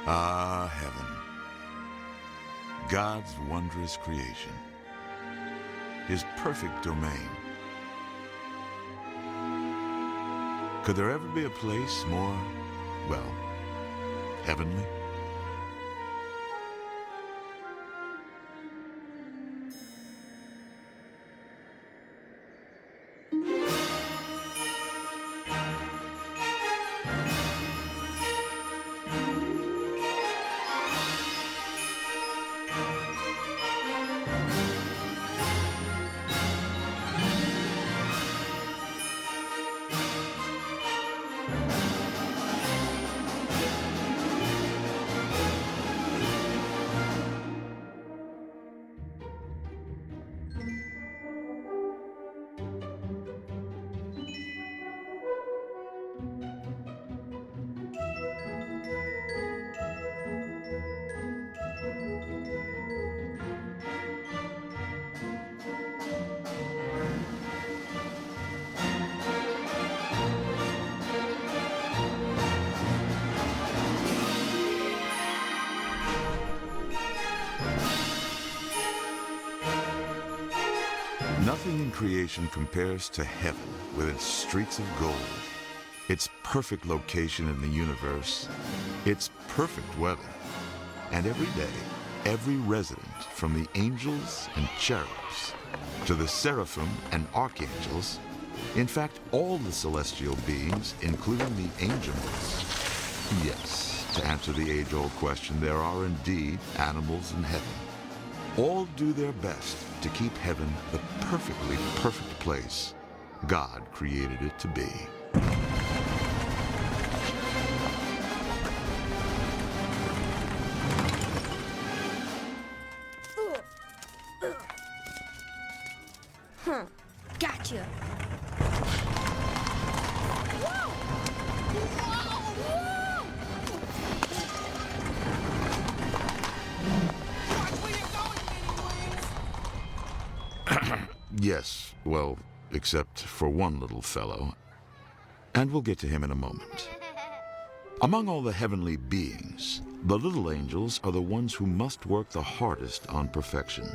Ah, heaven. God's wondrous creation. His perfect domain. Could there ever be a place more, well, heavenly? Nothing in creation compares to heaven with its streets of gold, its perfect location in the universe, its perfect weather, and every day, every resident, from the angels and cherubs to the seraphim and archangels, in fact, all the celestial beings, including the angels. Yes, to answer the age-old question, there are indeed animals in heaven. All do their best to keep heaven the perfectly perfect place God created it to be. Gotcha. Yes, well, except for one little fellow. And we'll get to him in a moment. Among all the heavenly beings, the little angels are the ones who must work the hardest on perfection.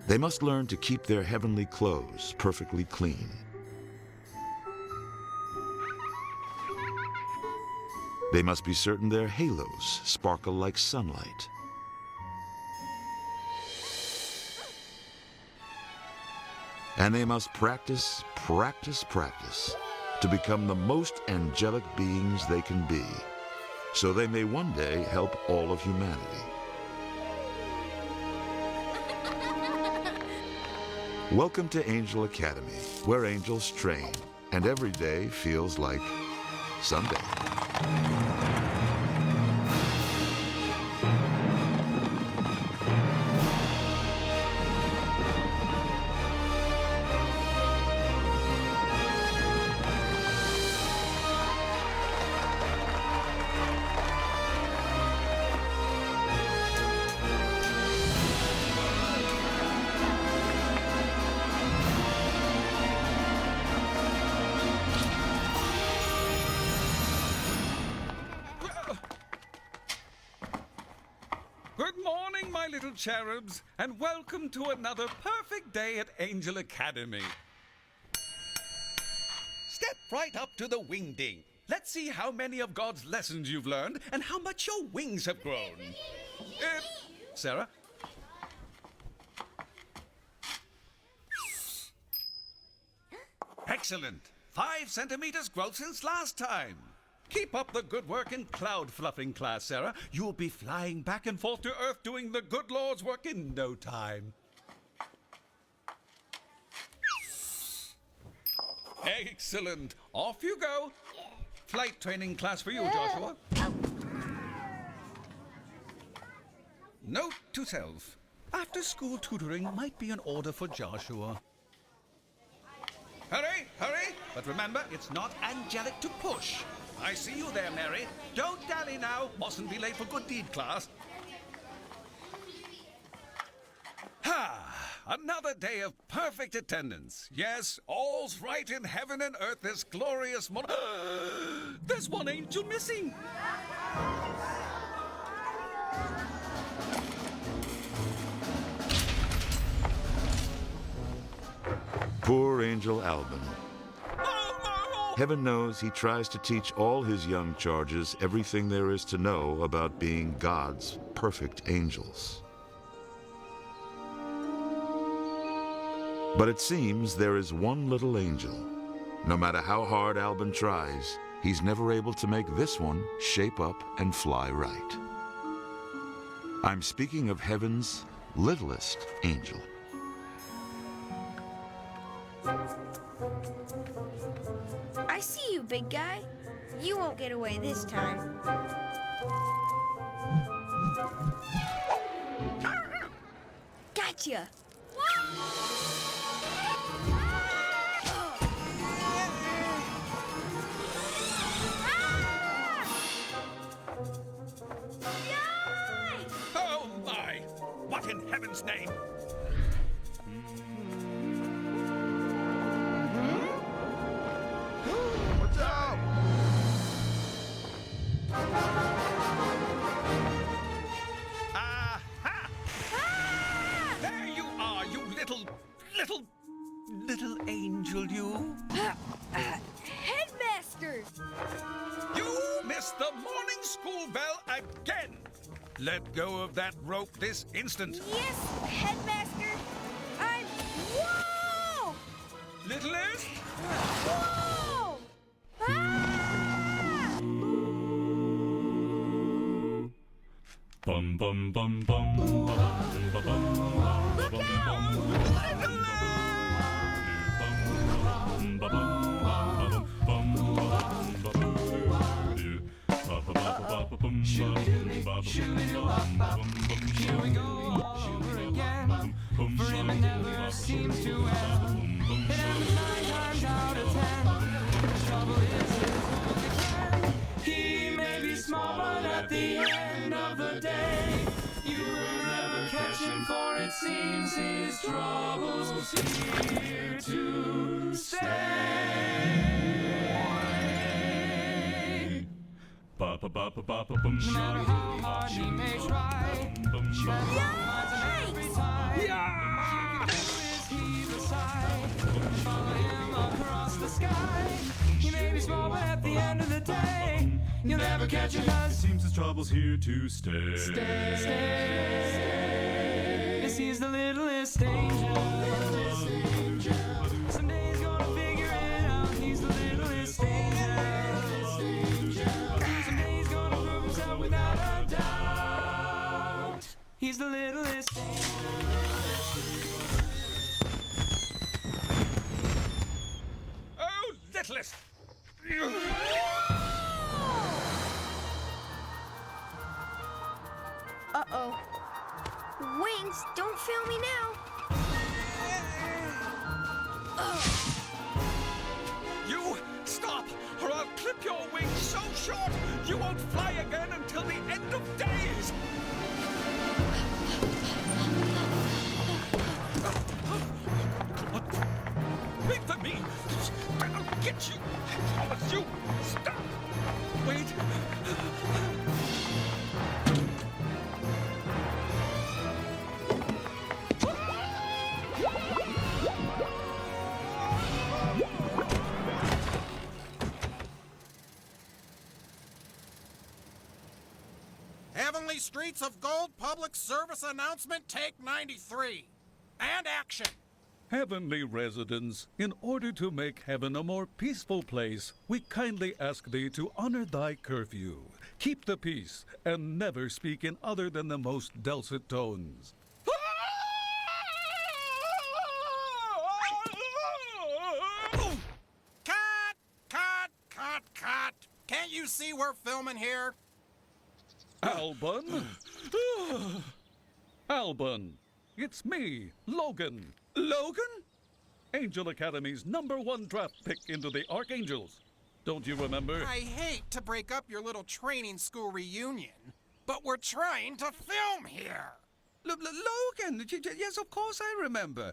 They must learn to keep their heavenly clothes perfectly clean. They must be certain their halos sparkle like sunlight. And they must practice, practice, practice to become the most angelic beings they can be, so they may one day help all of humanity. Welcome to Angel Academy, where angels train, and every day feels like Sunday. Good morning, my little cherubs, and welcome to another perfect day at Angel Academy. Step right up to the wingding. Let's see how many of God's lessons you've learned and how much your wings have grown. Sarah? Excellent. 5 centimeters growth since last time. Keep up the good work in cloud fluffing class, Sarah. You'll be flying back and forth to Earth doing the good Lord's work in no time. Excellent. Off you go. Flight training class for you, Joshua. Note to self. After school tutoring might be in order for Joshua. Hurry, hurry. But remember, it's not angelic to push. I see you there, Mary. Don't dally now. Mustn't be late for good deed class. Ha! another day of perfect attendance. Yes, all's right in heaven and earth this glorious morning. There's one angel missing. Poor Angel Alban. Oh, Heaven knows he tries to teach all his young charges everything there is to know about being God's perfect angels. But it seems there is one little angel. No matter how hard Alban tries, he's never able to make this one shape up and fly right. I'm speaking of heaven's littlest angel. I see you, big guy. You won't get away this time. Gotcha! oh my! What in heaven's name? Watch out! Aha! There you are, you little angel, you. Headmaster! You missed the morning school bell again. Let go of that rope this instant. Yes, Headmaster! I'm... Whoa! Littlest? Whoa! Ah! Bum bum bum bum bum bum bum. Look out! Here we go all over again. For him it never seems to end. It happens 9 times out of 10. The trouble is again. He may be small, but at the end of the day, you will never catch him, for it seems his trouble's here to stay. Ba ba ba ba ba ba bum. No matter how hard he may try, she finds him every time. All she can do is heave a sigh and follow him across the sky. He may be small, but at the end of the day, you'll never catch him, 'cause Seems his trouble's here to stay. yes, he's the littlest angel. Someday he's gonna figure it out. He's the littlest angel. Someday he's gonna prove himself without a doubt. He's the littlest angel. Oh, littlest! Uh-oh. Wings, don't fail me now. You stop, or I'll clip your wings so short you won't fly again until the end of days. Wait for me. I'll get you. I promise you. Stop. Wait. Heavenly Streets of Gold Public Service Announcement, take 93. And action. Heavenly residents, in order to make heaven a more peaceful place, we kindly ask thee to honor thy curfew. Keep the peace, and never speak in other than the most dulcet tones. Cut! Cut! Cut! Cut! Can't you see we're filming here? Alban? Alban, it's me, Logan. Logan? Angel Academy's #1 draft pick into the Archangels. Don't you remember? I hate to break up your little training school reunion, but we're trying to film here. Logan! Yes, of course I remember.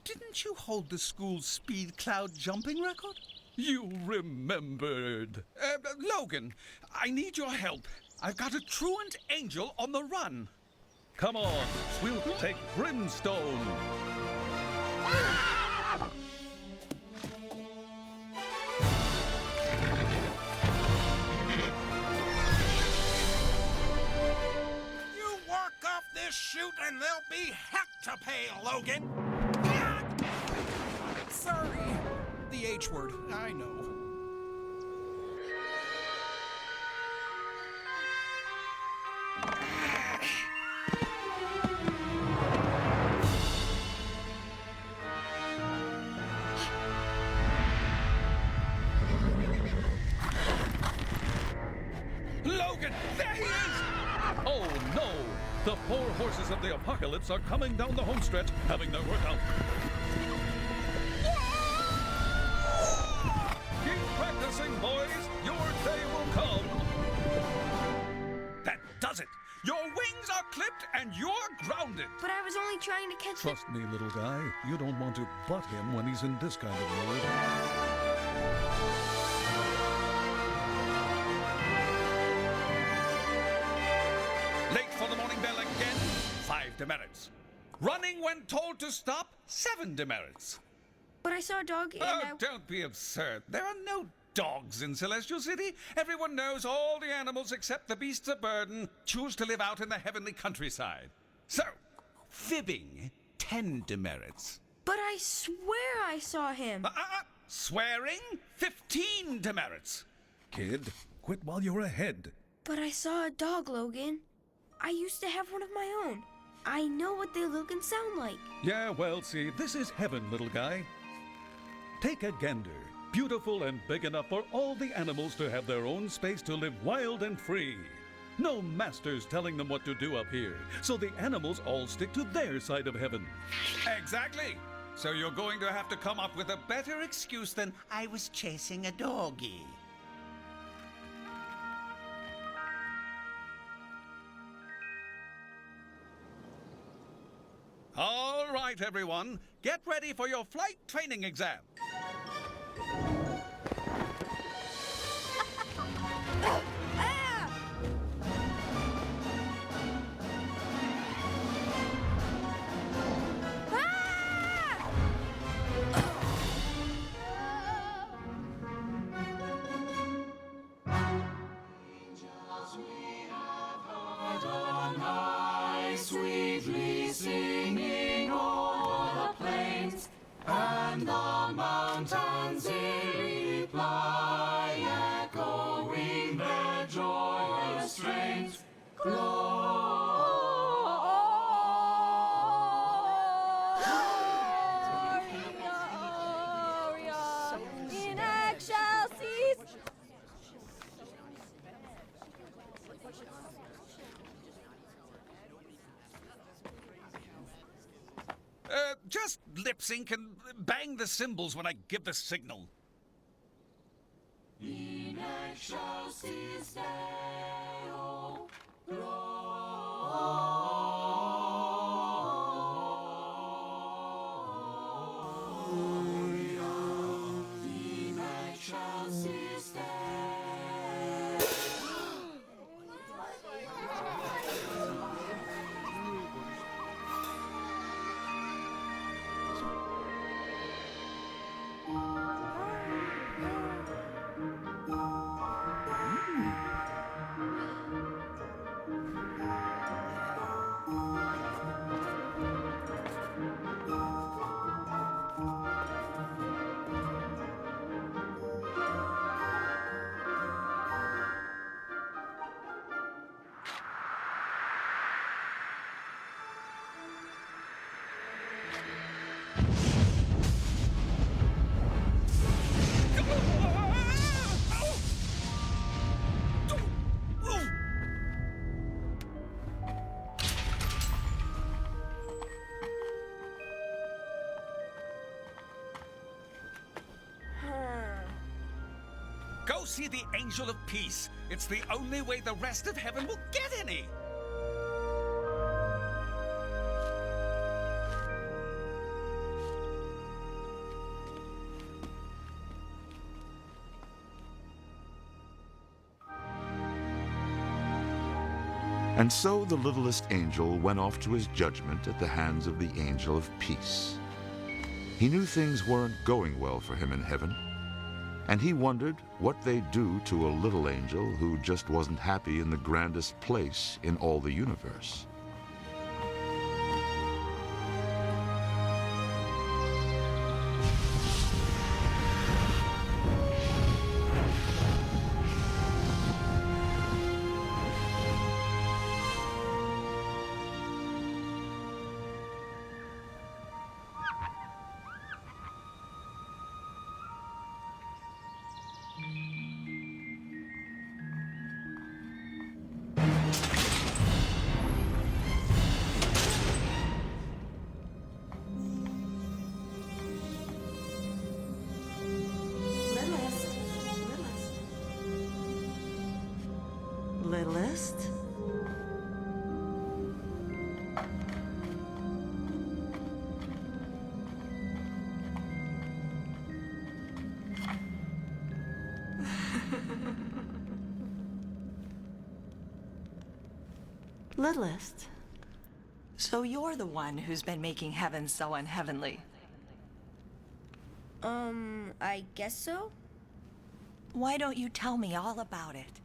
Didn't you hold the school speed cloud jumping record? You remembered. Logan, I need your help. I've got a truant angel on the run. Come on, we'll take Brimstone. You walk off this chute and there'll be heck to pay, Logan. Sorry. The H word, I know. Logan, there he is! Oh no! The four horses of the apocalypse are coming down the homestretch, having their workout. Keep practicing, boys. Your day will come. That does it. Your wings are clipped and you're grounded. But I was only trying to catch the... Trust me, little guy. You don't want to butt him when he's in this kind of mood. Late for the morning bell again, 5 demerits. Running when told to stop, 7 demerits. But I saw a dog and Oh, don't be absurd. There are no dogs in Celestial City. Everyone knows all the animals except the beasts of burden choose to live out in the heavenly countryside. So, fibbing, 10 demerits. But I swear I saw him. Swearing, 15 demerits. Kid, quit while you're ahead. But I saw a dog, Logan. I used to have one of my own. I know what they look and sound like. Yeah, well, see, this is heaven, little guy. Take a gander. Beautiful and big enough for all the animals to have their own space to live wild and free. No masters telling them what to do up here, so the animals all stick to their side of heaven. Exactly. So you're going to have to come up with a better excuse than I was chasing a doggy. All right, everyone. Get ready for your flight training exam. Sweetly singing o'er the plains and the mountains in reply, echoing their joyous strains. Gloria in excelsis. Just lip sync and bang the cymbals when I give the signal. In excelsis Deo, Gloria in excelsis Deo. Go see the Angel of Peace. It's the only way the rest of heaven will get any. And so the littlest angel went off to his judgment at the hands of the angel of peace. He knew things weren't going well for him in heaven, and he wondered what they'd do to a little angel who just wasn't happy in the grandest place in all the universe. Littlest? Littlest? So you're the one who's been making heaven so unheavenly. I guess so? Why don't you tell me all about it?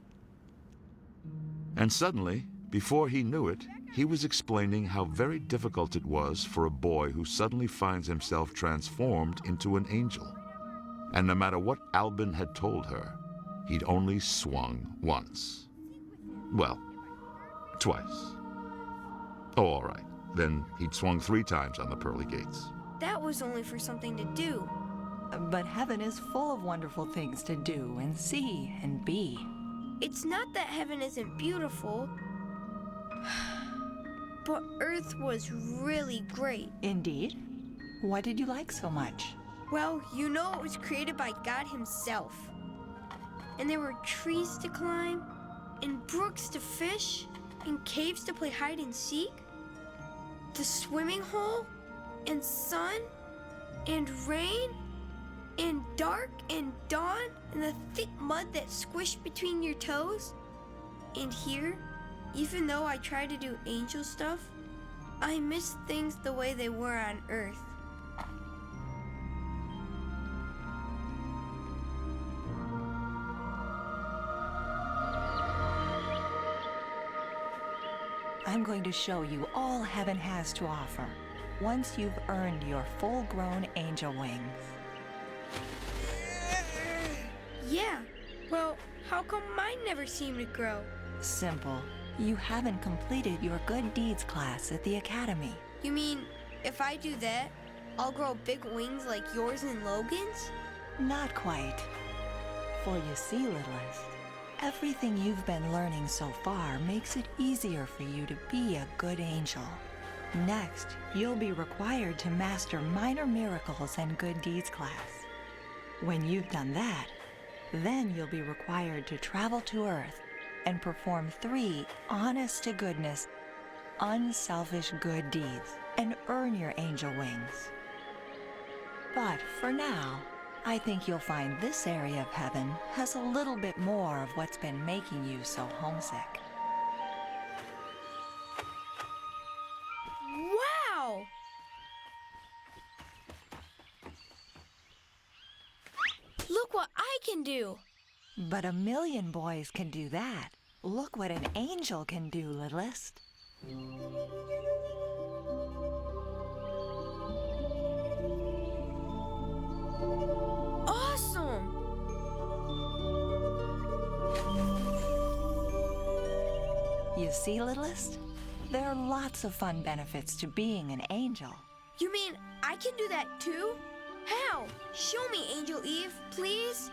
And suddenly, before he knew it, he was explaining how very difficult it was for a boy who suddenly finds himself transformed into an angel. And no matter what Albin had told her, he'd only swung once. Well, twice. Oh, all right. Then he'd swung 3 times on the pearly gates. That was only for something to do. But heaven is full of wonderful things to do and see and be. It's not that heaven isn't beautiful, but Earth was really great. Indeed? What did you like so much? Well, you know it was created by God himself. And there were trees to climb, and brooks to fish, and caves to play hide and seek. The swimming hole, and sun, and rain, and dark, and dawn, and the thick mud that squished between your toes. And here, even though I try to do angel stuff, I miss things the way they were on Earth. I'm going to show you all heaven has to offer once you've earned your full-grown angel wings. Yeah, well, how come mine never seem to grow? Simple. You haven't completed your good deeds class at the academy. You mean, if I do that, I'll grow big wings like yours and Logan's? Not quite. For you see, Littlest, everything you've been learning so far makes it easier for you to be a good angel. Next, you'll be required to master minor miracles and good deeds class. When you've done that, then you'll be required to travel to Earth and perform 3 honest-to-goodness, unselfish good deeds and earn your angel wings. But for now, I think you'll find this area of heaven has a little bit more of what's been making you so homesick. Wow! Look what I can do! But 1,000,000 boys can do that. Look what an angel can do, Littlest. Awesome! You see, Littlest? There are lots of fun benefits to being an angel. You mean I can do that too? How? Show me, Angel Eve, please.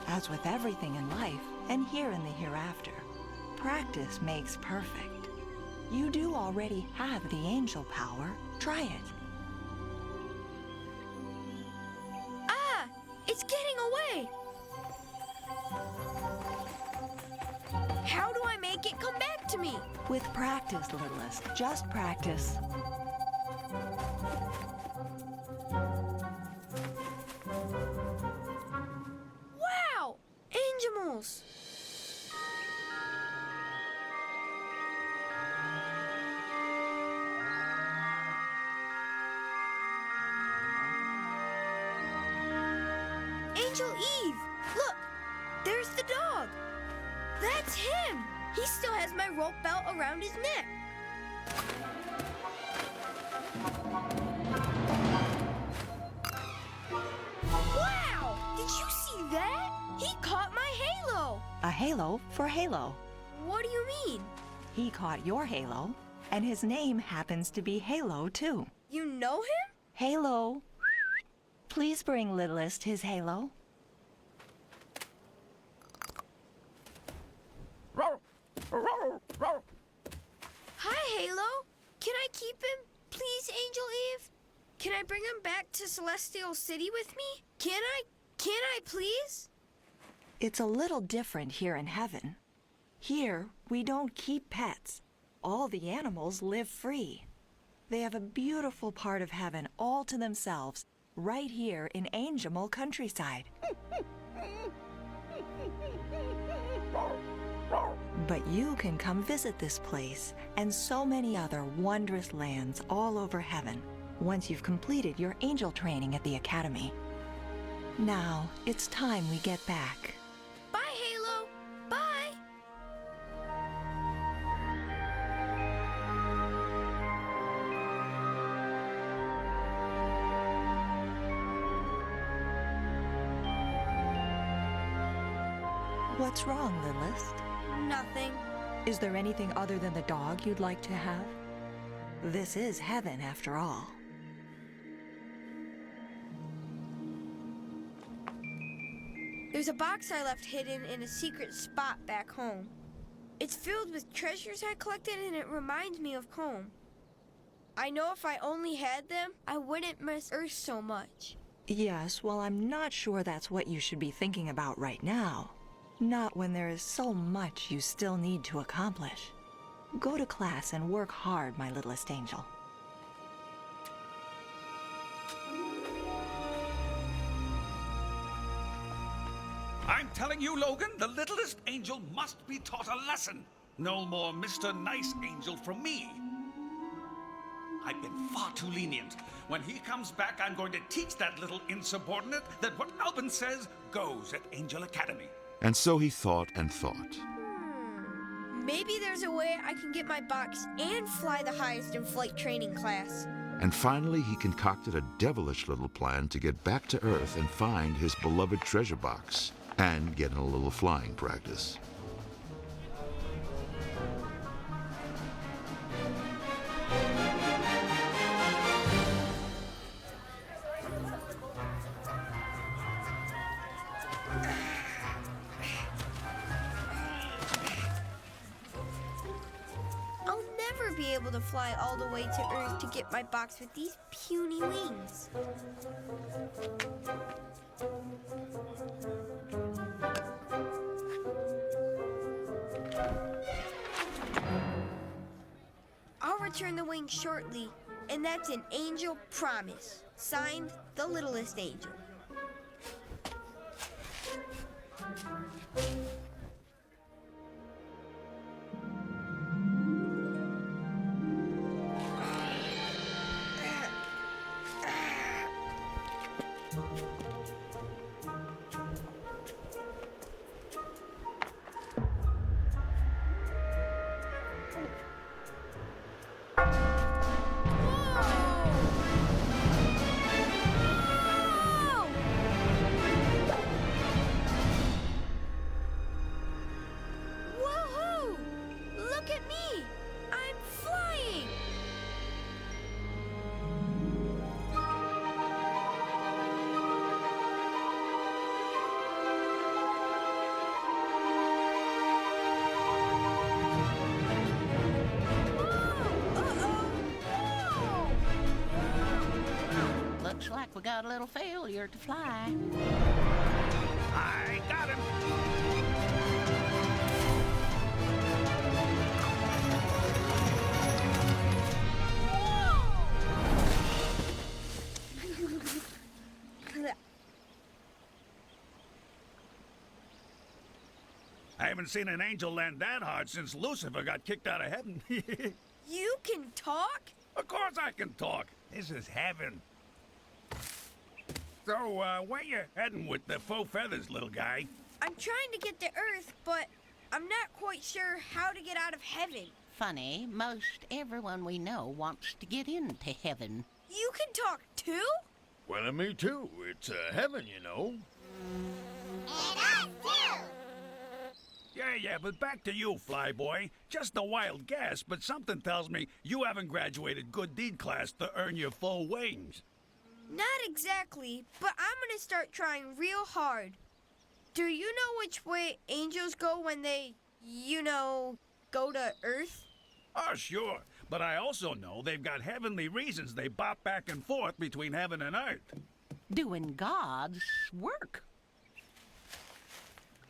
As with everything in life, and here in the hereafter, practice makes perfect. You do already have the angel power. Try it. Ah! It's getting away! How do I make it come back to me? With practice, Littlest. Just practice. Wow! Angemals! Angel Eve! Look, there's the dog. That's him. He still has my rope belt around his neck. Wow! Did you see that? He caught my halo. A halo for Halo. What do you mean? He caught your halo, and his name happens to be Halo, too. You know him? Halo. Please bring Littlest his halo. Hi, Halo. Can I keep him, please, Angel Eve? Can I bring him back to Celestial City with me? Can I? Can I, please? It's a little different here in heaven. Here, we don't keep pets. All the animals live free. They have a beautiful part of heaven all to themselves, right here in Angemel countryside. But you can come visit this place and so many other wondrous lands all over heaven once you've completed your angel training at the Academy. Now, it's time we get back. Bye, Halo. Bye. What's wrong, Littlest? Nothing. Is there anything other than the dog you'd like to have? This is heaven, after all. There's a box I left hidden in a secret spot back home. It's filled with treasures I collected and it reminds me of home. I know if I only had them, I wouldn't miss Earth so much. Yes, well, I'm not sure that's what you should be thinking about right now. Not when there is so much you still need to accomplish. Go to class and work hard, my littlest angel. I'm telling you, Logan, the littlest angel must be taught a lesson. No more Mr. Nice Angel from me. I've been far too lenient. When he comes back, I'm going to teach that little insubordinate that what Albin says goes at Angel Academy. And so he thought and thought. Maybe there's a way I can get my box and fly the highest in flight training class. And finally, he concocted a devilish little plan to get back to Earth and find his beloved treasure box and get in a little flying practice. I'll never be able to fly all the way to Earth to get my box with these puny wings. I'll return the wings shortly, and that's an angel promise. Signed, the littlest angel. Woohoo! Look at me! I'm flying! Looks like we got a little failure to fly. I got him! I haven't seen an angel land that hard since Lucifer got kicked out of heaven. You can talk? Of course I can talk. This is heaven. So, where you heading with the faux feathers, little guy? I'm trying to get to Earth, but I'm not quite sure how to get out of heaven. Funny, most everyone we know wants to get into heaven. You can talk too? Well, me too. It's heaven, you know. Yeah, but back to you, Flyboy. Just a wild guess, but something tells me you haven't graduated good deed class to earn your full wings. Not exactly, but I'm gonna start trying real hard. Do you know which way angels go when they, go to Earth? Oh, sure. But I also know they've got heavenly reasons they bop back and forth between heaven and earth. Doing God's work.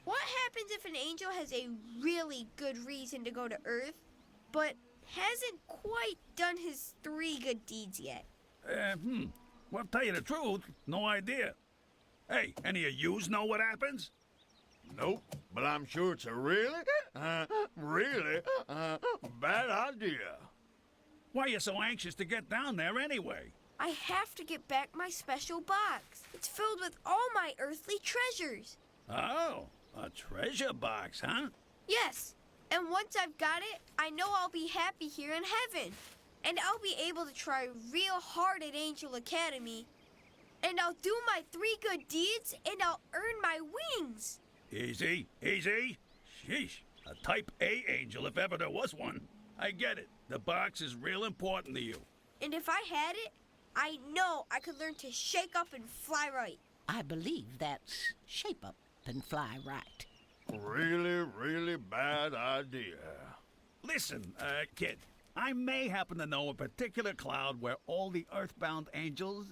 What happens if an angel has a really good reason to go to Earth, but hasn't quite done his 3 good deeds yet? Well, tell you the truth, no idea. Hey, any of yous know what happens? Nope, but I'm sure it's a really bad idea. Why are you so anxious to get down there anyway? I have to get back my special box. It's filled with all my earthly treasures. Oh, a treasure box, huh? Yes, and once I've got it, I know I'll be happy here in heaven. And I'll be able to try real hard at Angel Academy. And I'll do my 3 good deeds, and I'll earn my wings. Easy, easy. Sheesh, a type A angel if ever there was one. I get it. The box is real important to you. And if I had it, I know I could learn to shake up and fly right. I believe that's shape up and fly right. Really bad idea. Listen, kid. I may happen to know a particular cloud where all the earthbound angels,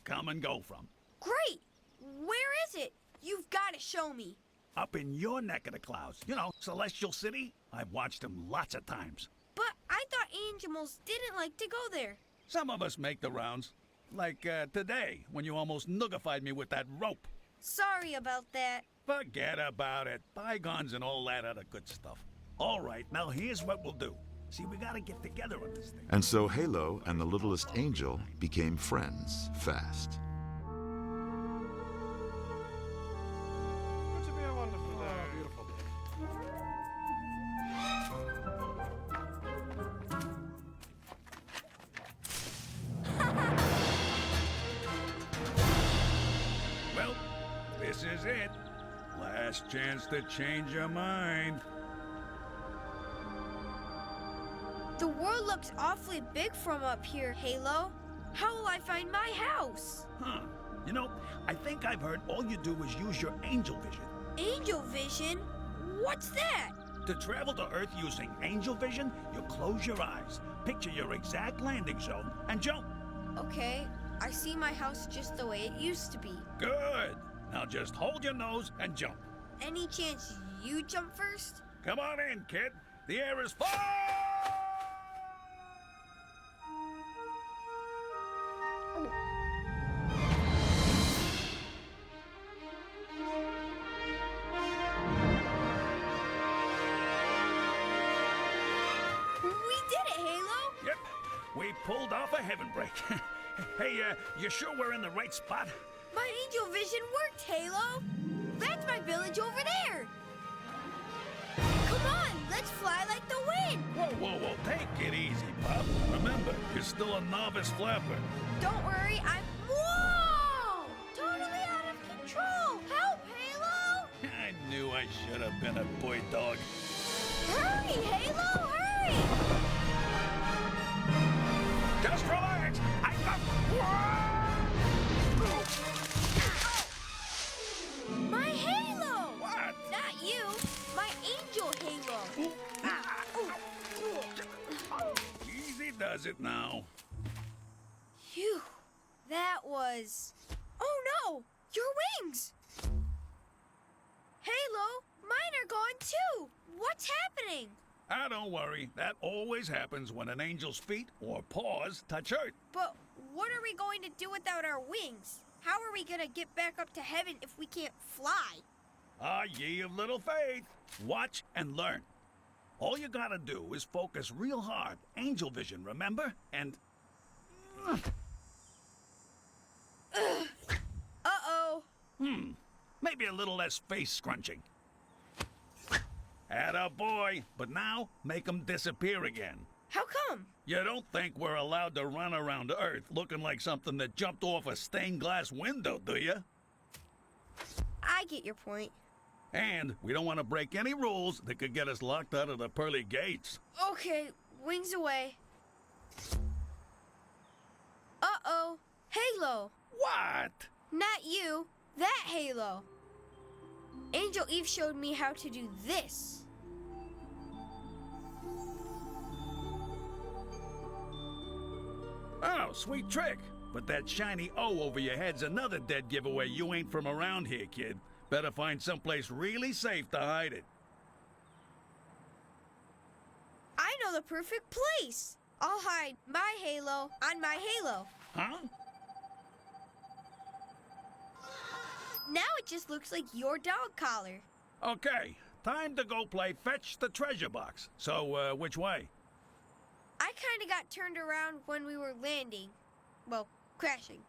come and go from. Great! Where is it? You've got to show me. Up in your neck of the clouds. Celestial City. I've watched them lots of times. But I thought angels didn't like to go there. Some of us make the rounds. Like today, when you almost noogified me with that rope. Sorry about that. Forget about it. Bygones and all that other good stuff. All right, now here's what we'll do. See, we gotta get together on this thing. And so Halo and the littlest angel became friends fast. It should be a wonderful day. Beautiful Well, this is it. Last chance to change your mind. The world looks awfully big from up here, Halo. How will I find my house? Huh. I think I've heard all you do is use your angel vision. Angel vision? What's that? To travel to Earth using angel vision, you close your eyes, picture your exact landing zone, and jump. Okay, I see my house just the way it used to be. Good. Now just hold your nose and jump. Any chance you jump first? Come on in, kid. The air is full! We did it, Halo! Yep, we pulled off a heaven break. Hey, you sure we're in the right spot? My angel vision worked, Halo! That's my village over there! Come on, let's fly like the wind! Whoa, take it easy, Pop. Remember, you're still a novice flapper. Don't worry, I'm... Whoa! Totally out of control! Help, Halo! I knew I should have been a boy dog. Hurry, Halo, hurry! Just relax. I got... My Halo! What? Not you, my angel Halo. Easy does it now. Phew, that was... Oh no, your wings! Halo, mine are gone too. What's happening? Don't worry. That always happens when an angel's feet or paws touch Earth. But what are we going to do without our wings? How are we gonna get back up to heaven if we can't fly? Ah, ye of little faith. Watch and learn. All you gotta do is focus real hard. Angel vision, remember? And... little less face scrunching. Atta boy, but now make 'em disappear again. How come? You don't think we're allowed to run around Earth looking like something that jumped off a stained glass window, do you? I get your point. And we don't want to break any rules that could get us locked out of the pearly gates. Okay, wings away. Uh-oh, Halo. What? Not you, that Halo. Angel Eve showed me how to do this. Oh, sweet trick. But that shiny O over your head's another dead giveaway you ain't from around here, kid. Better find someplace really safe to hide it. I know the perfect place. I'll hide my Halo on my Halo. Huh? Now it just looks like your dog collar. Okay, time to go play Fetch the Treasure Box. So, which way? I kind of got turned around when we were landing. Well, crashing.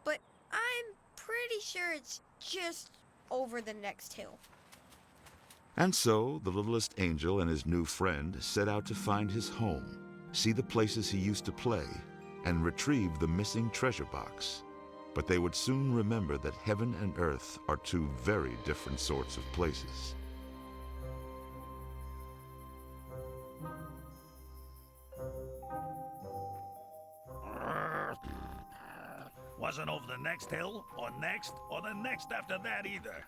But I'm pretty sure it's just over the next hill. And so the littlest angel and his new friend set out to find his home, see the places he used to play, and retrieve the missing treasure box. But they would soon remember that heaven and earth are two very different sorts of places. Wasn't over the next hill, or the next after that either.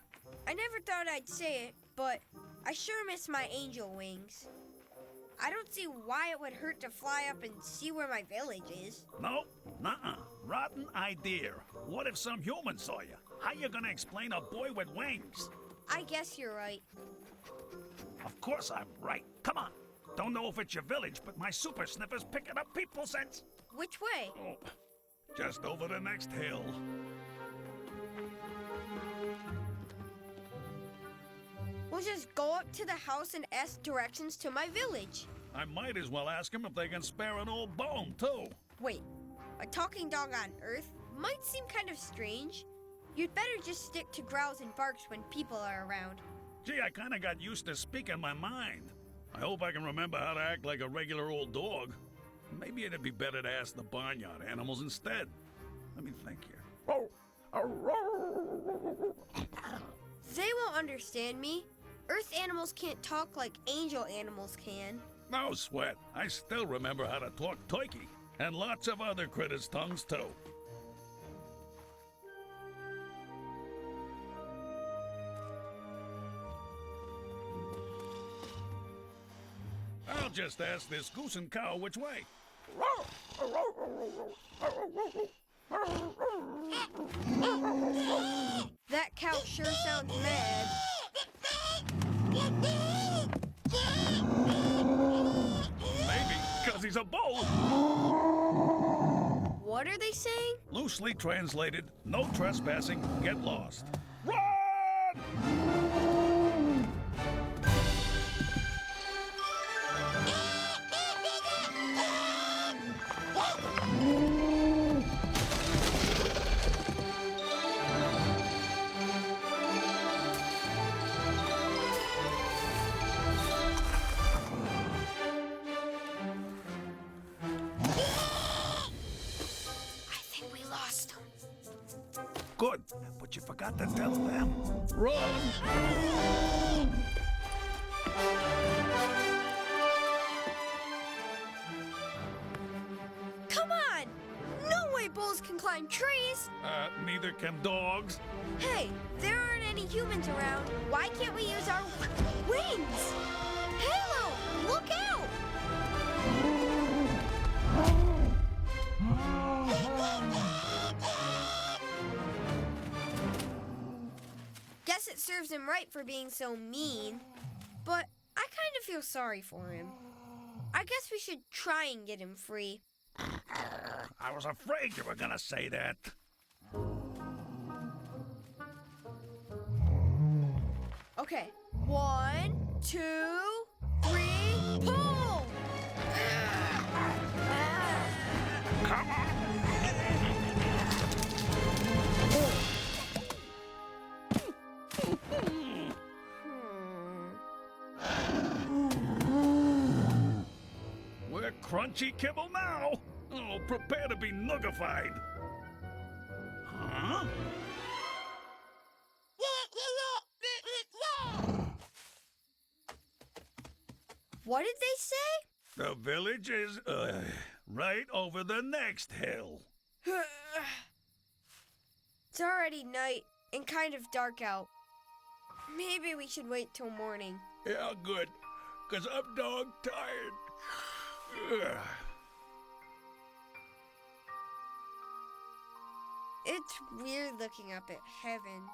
I never thought I'd say it, but I sure miss my angel wings. I don't see why it would hurt to fly up and see where my village is. Nope, nuh-uh. Rotten idea. What if some human saw you? How you gonna explain a boy with wings? I guess you're right. Of course I'm right. Come on. Don't know if it's your village, but my super sniffer's picking up people sense. Which way? Oh, just over the next hill. We'll just go up to the house and ask directions to my village. I might as well ask them if they can spare an old bone, too. Wait, a talking dog on Earth might seem kind of strange. You'd better just stick to growls and barks when people are around. Gee, I kinda got used to speaking my mind. I hope I can remember how to act like a regular old dog. Maybe it'd be better to ask the barnyard animals instead. Let me think here. They won't understand me. Earth animals can't talk like angel animals can. No sweat. I still remember how to talk turkey. And lots of other critters' tongues, too. I'll just ask this goose and cow which way. That cow sure sounds mad. Maybe because he's a bull. What are they saying? Loosely translated, no trespassing, get lost. Run! Good, but you forgot to tell them. Run! Come on! No way bulls can climb trees! Neither can dogs. Hey, there aren't any humans around. Why can't we use our wings? Halo, look out! Guess it serves him right for being so mean. But I kind of feel sorry for him. I guess we should try and get him free. I was afraid you were gonna say that. Okay, 1, 2, 3, pull! Come on! crunchy kibble now. Oh, prepare to be noogified. Huh? What did they say? The village is right over the next hill. It's already night and kind of dark out. Maybe we should wait till morning. Yeah, good. 'Cause I'm dog tired. Ugh. It's weird looking up at heaven.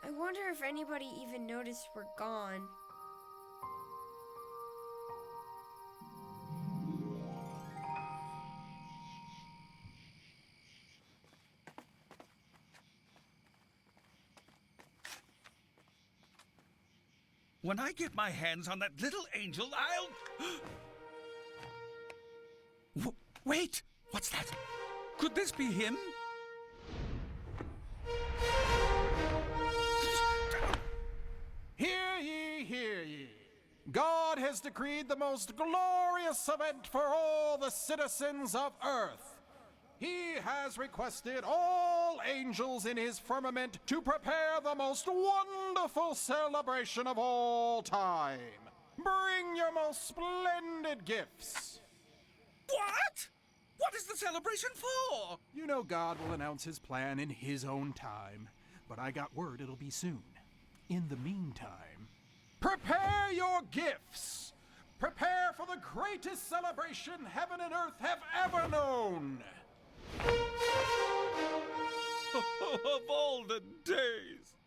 I wonder if anybody even noticed we're gone. When I get my hands on that little angel, I'll... Wait! What's that? Could this be him? Hear ye, hear ye. God has decreed the most glorious event for all the citizens of earth. He has requested all angels in his firmament to prepare the most wonderful celebration of all time. Bring your most splendid gifts. What? What is the celebration for? You know God will announce his plan in his own time, but I got word it'll be soon. In the meantime, prepare your gifts. Prepare for the greatest celebration heaven and earth have ever known. Of all the days.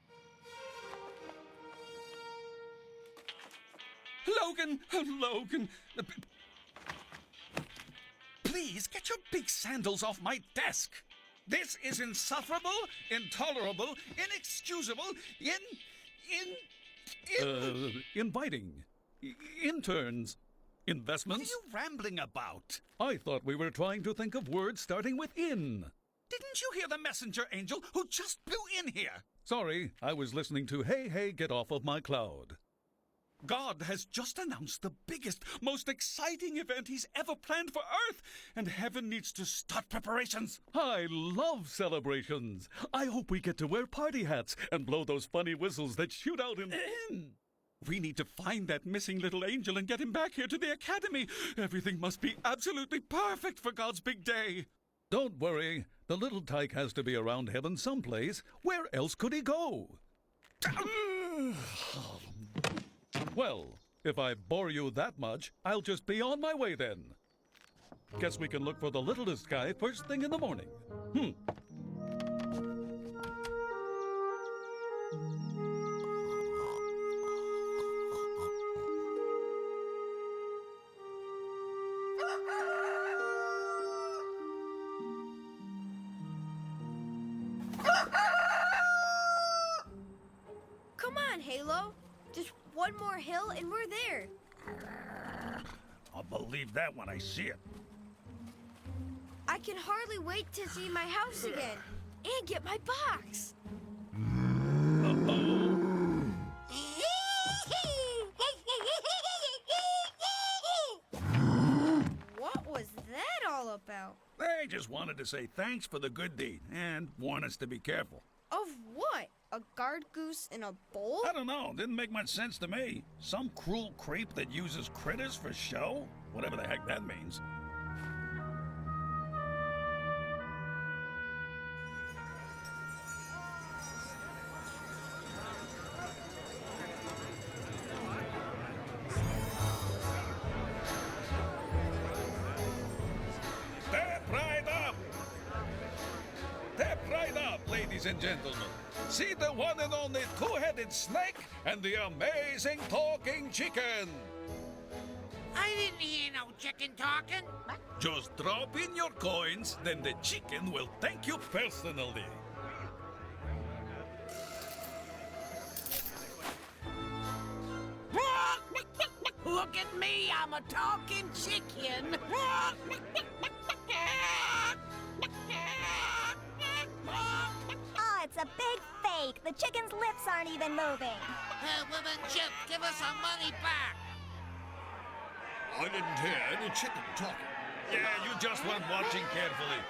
Logan! Logan! Please get your big sandals off my desk. This is insufferable, intolerable, inexcusable, Inviting. Interns. Investments. What are you rambling about? I thought we were trying to think of words starting with in. Didn't you hear the messenger angel who just blew in here? Sorry, I was listening to Hey Hey Get Off of My Cloud. God has just announced the biggest, most exciting event he's ever planned for Earth, and heaven needs to start preparations. I love celebrations. I hope we get to wear party hats and blow those funny whistles that shoot out in... We need to find that missing little angel and get him back here to the Academy. Everything must be absolutely perfect for God's big day. Don't worry. The little tyke has to be around heaven someplace. Where else could he go? Well, if I bore you that much, I'll just be on my way then. Guess we can look for the littlest guy first thing in the morning. Come on, Halo. Just one more hill and we're there. I'll believe that when I see it. I can hardly wait to see my house again and get my box. What was that all about? They just wanted to say thanks for the good deed and warn us to be careful. Of what? A guard goose in a bowl? I don't know. Didn't make much sense to me. Some cruel creep that uses critters for show? Whatever the heck that means. Step right up! Step right up, ladies and gentlemen. See the one and only two-headed snake and the amazing talking chicken. I didn't hear no chicken talking. Just drop in your coins, then the chicken will thank you personally. Look at me, I'm a talking chicken. Oh, It's a big fake. The chicken's lips aren't even moving. Well then, Chip, give us our money back. I didn't hear any chicken talking. Yeah, you just weren't watching carefully.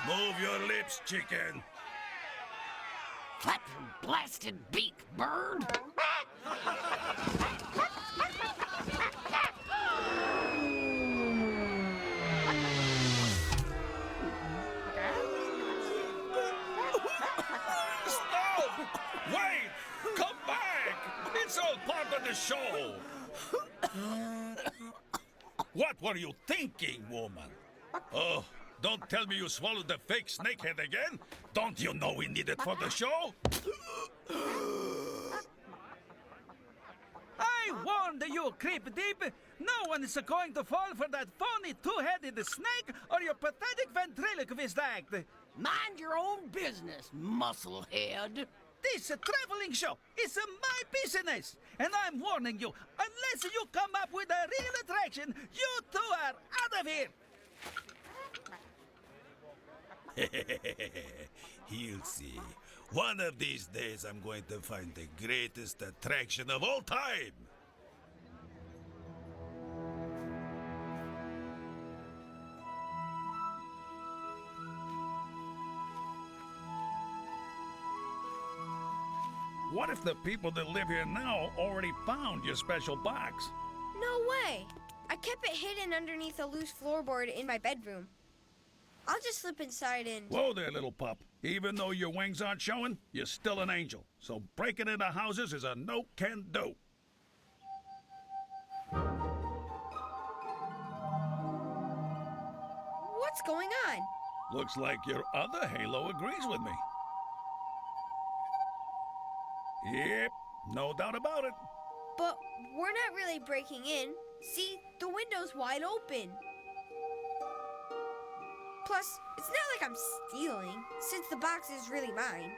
Move your lips, chicken. Flap your blasted beak, bird. Stop! Wait! Come back! It's all part of the show! What were you thinking, woman? Oh, don't tell me you swallowed the fake snakehead again? Don't you know we need it for the show? I warned you, Creep Deep. No one is going to fall for that phony two-headed snake or your pathetic ventriloquist act. Mind your own business, musclehead. This traveling show is my business, and I'm warning you, unless you come up with a real attraction, you two are out of here. You'll see. One of these days I'm going to find the greatest attraction of all time. What if the people that live here now already found your special box? No way. I kept it hidden underneath a loose floorboard in my bedroom. I'll just slip inside and... Whoa there, little pup. Even though your wings aren't showing, you're still an angel. So breaking into houses is a no-can-do. What's going on? Looks like your other Halo agrees with me. Yep, no doubt about it. But we're not really breaking in. See, the window's wide open. Plus, it's not like I'm stealing, since the box is really mine.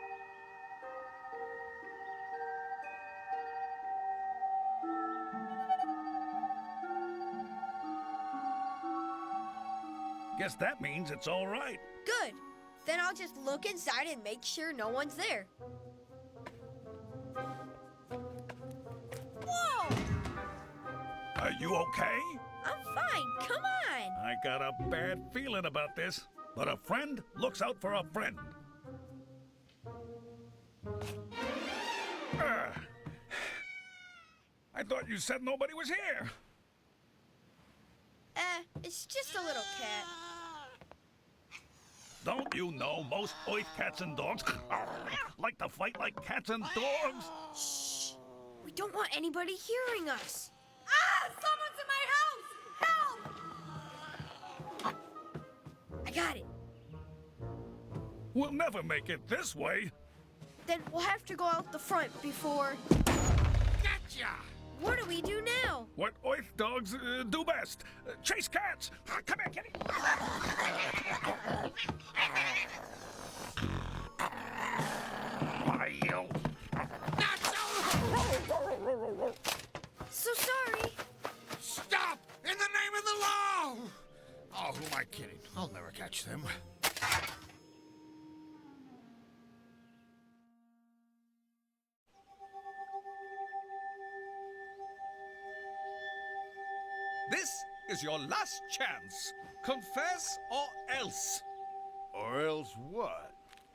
Guess that means it's all right. Good. Then I'll just look inside and make sure no one's there. Whoa! Are you okay? I'm fine. Come on. I got a bad feeling about this, but a friend looks out for a friend. I thought you said nobody was here. It's just a little cat. Don't you know most Earth cats and dogs like to fight like cats and dogs? Shh! We don't want anybody hearing us. Ah! Someone's in my house! Help! I got it. We'll never make it this way. Then we'll have to go out the front before... Gotcha! What do we do now? What Earth dogs do best. Chase cats. Come here, kitty. So sorry. Stop! In the name of the law! Oh, who am I kidding? I'll never catch them. This is your last chance. Confess or else. Or else what?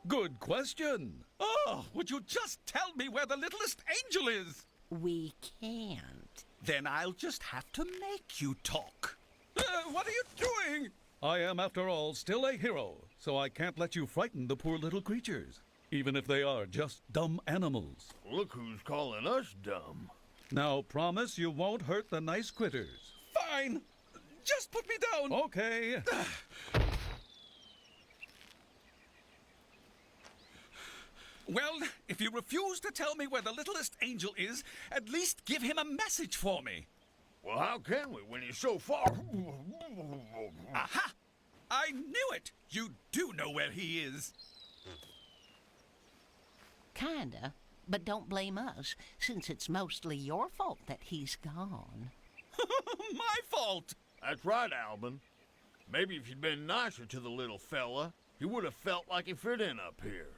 Good question. Oh, would you just tell me where the littlest angel is? We can't. Then I'll just have to make you talk. What are you doing? I am, after all, still a hero, so I can't let you frighten the poor little creatures, even if they are just dumb animals. Look who's calling us dumb. Now promise you won't hurt the nice critters. Fine. Just put me down. Okay. Well, if you refuse to tell me where the littlest angel is, at least give him a message for me. Well, how can we when he's so far? Aha! I knew it! You do know where he is. Kinda, but don't blame us, since it's mostly your fault that he's gone. My fault! That's right, Albin. Maybe if you'd been nicer to the little fella, He would have felt like he fit in up here.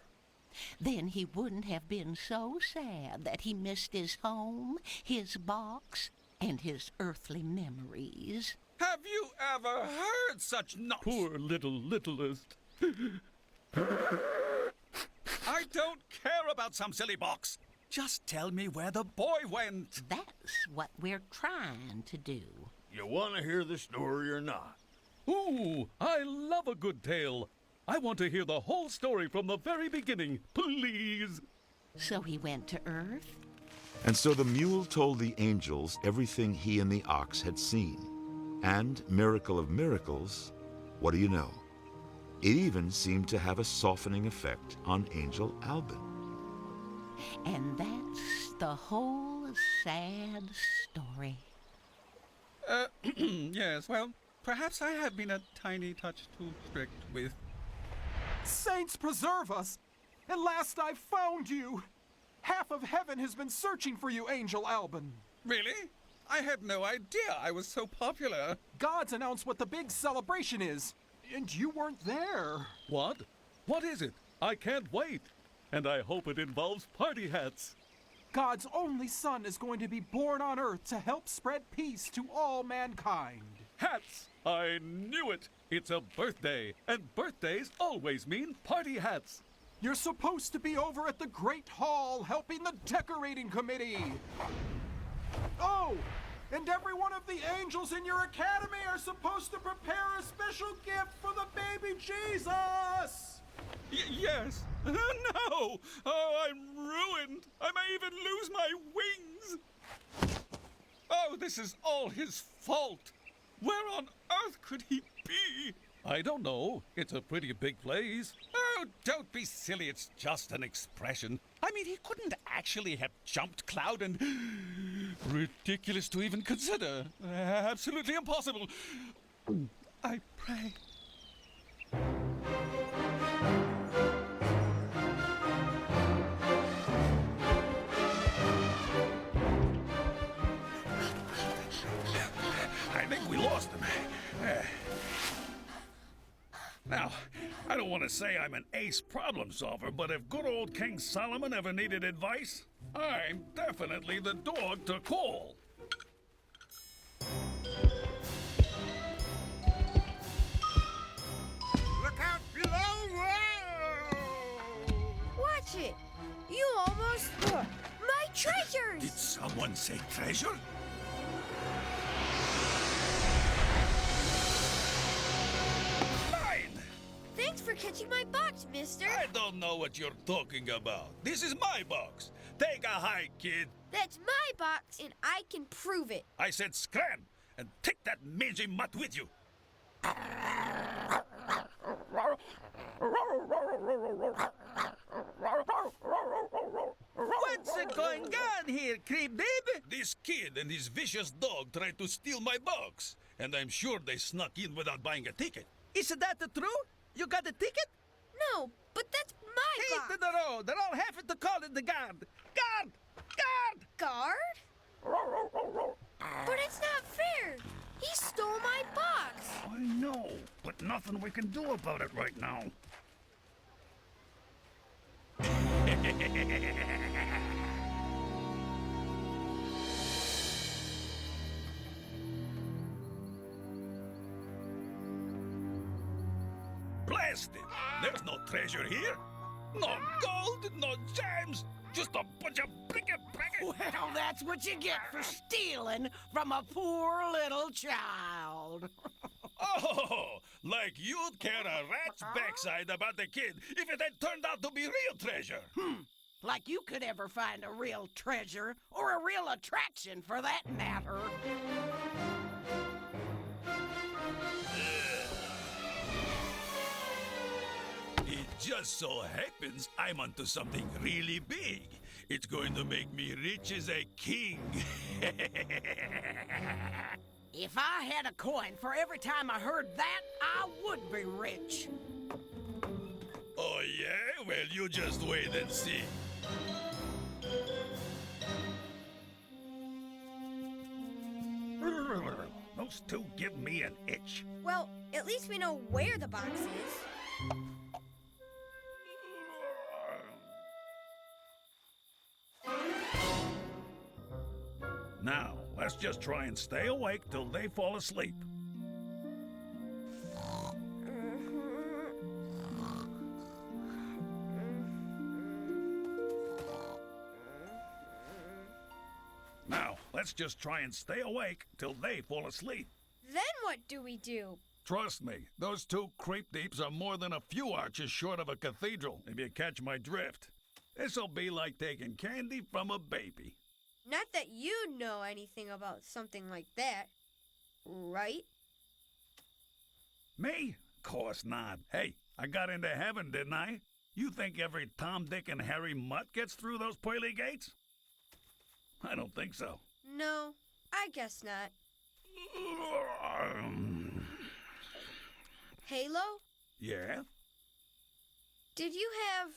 Then he wouldn't have been so sad that he missed his home, his box, and his earthly memories. Have you ever heard such nonsense? Poor littlest. I don't care about some silly box. Just tell me where the boy went. That's what we're trying to do. You want to hear the story or not? Ooh, I love a good tale. I want to hear the whole story from the very beginning, please. So he went to Earth? And so the mule told the angels everything he and the ox had seen. And, miracle of miracles, what do you know? It even seemed to have a softening effect on Angel Albin. And that's the whole sad story. Yes, well, perhaps I have been a tiny touch too strict with... Saints preserve us! At last I found you! Half of heaven has been searching for you, Angel Albin. Really? I had no idea I was so popular. God's announced what the big celebration is, and you weren't there. What? What is it? I can't wait. And I hope it involves party hats. God's only son is going to be born on Earth to help spread peace to all mankind. Hats! I knew it! It's a birthday, and birthdays always mean party hats. You're supposed to be over at the Great Hall helping the decorating committee. Oh, and every one of the angels in your academy are supposed to prepare a special gift for the baby Jesus! Yes. No! Oh, I'm ruined. I may even lose my wings. Oh, this is all his fault. Where on earth could he be? I don't know. It's a pretty big place. Oh, don't be silly. It's just an expression. I mean, he couldn't actually have jumped Cloud and... Ridiculous to even consider. Absolutely impossible. I pray. I think we lost him. Now, I don't want to say I'm an ace problem solver, but if good old King Solomon ever needed advice, I'm definitely the dog to call. Look out below! Whoa! Watch it! You almost... My treasures! Did someone say treasure? Thanks for catching my box, mister. I don't know what you're talking about. This is my box. Take a hike, kid. That's my box, and I can prove it. I said scram, and take that mangy mutt with you. What's going on here, Creep Babe? This kid and his vicious dog tried to steal my box, and I'm sure they snuck in without buying a ticket. Is that the truth? You got a ticket? No, but that's my Hey, box. to the road. They're all having to call in the guard. Guard! Guard! Guard? But it's not fair. He stole my box. I know, but nothing we can do about it right now. Blasted! There's no treasure here. No gold, no gems, just a bunch of bric-a-brac. Well, that's what you get for stealing from a poor little child. Oh, like you'd care a rat's backside about the kid if it had turned out to be real treasure. Like you could ever find a real treasure, or a real attraction for that matter. It just so happens I'm onto something really big. It's going to make me rich as a king. If I had a coin for every time I heard that, I would be rich. Oh, yeah? Well, you just wait and see. Those two give me an itch. Well, at least we know where the box is. just try and stay awake till they fall asleep. Now, let's just try and stay awake till they fall asleep. Then what do we do? Trust me, those two creep deeps are more than a few arches short of a cathedral, if you catch my drift. This'll be like taking candy from a baby. Not that you know anything about something like that, right? Me? Course not. Hey, I got into heaven, didn't I? You think every Tom, Dick, and Harry mutt gets through those pearly gates? I don't think so. No, I guess not. Halo? Yeah? Did you have,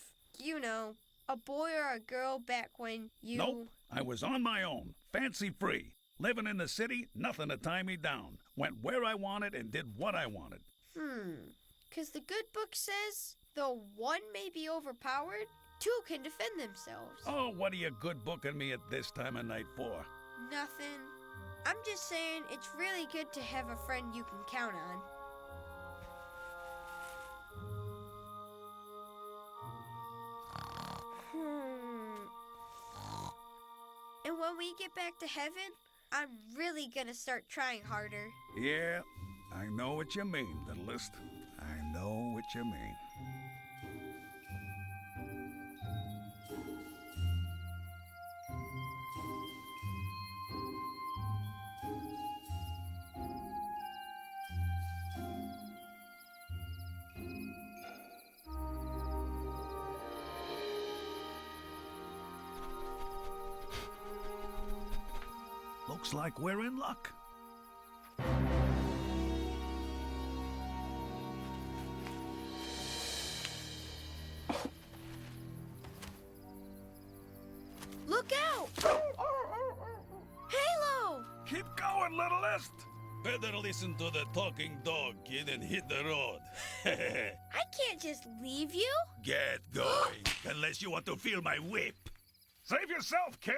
a boy or a girl back when you... Nope. I was on my own, fancy-free. Living in the city, nothing to tie me down. Went where I wanted and did what I wanted. 'Cause the good book says, though one may be overpowered, two can defend themselves. Oh, what are you good booking me at this time of night for? Nothing. I'm just saying it's really good to have a friend you can count on. And when we get back to heaven, I'm really gonna start trying harder. Yeah, I know what you mean, Littlest. I know what you mean. Looks like we're in luck. Look out! Halo! Keep going, Littlest! Better listen to the talking dog, kid, and hit the road. I can't just leave you. Get going, unless you want to feel my whip. Save yourself, kid!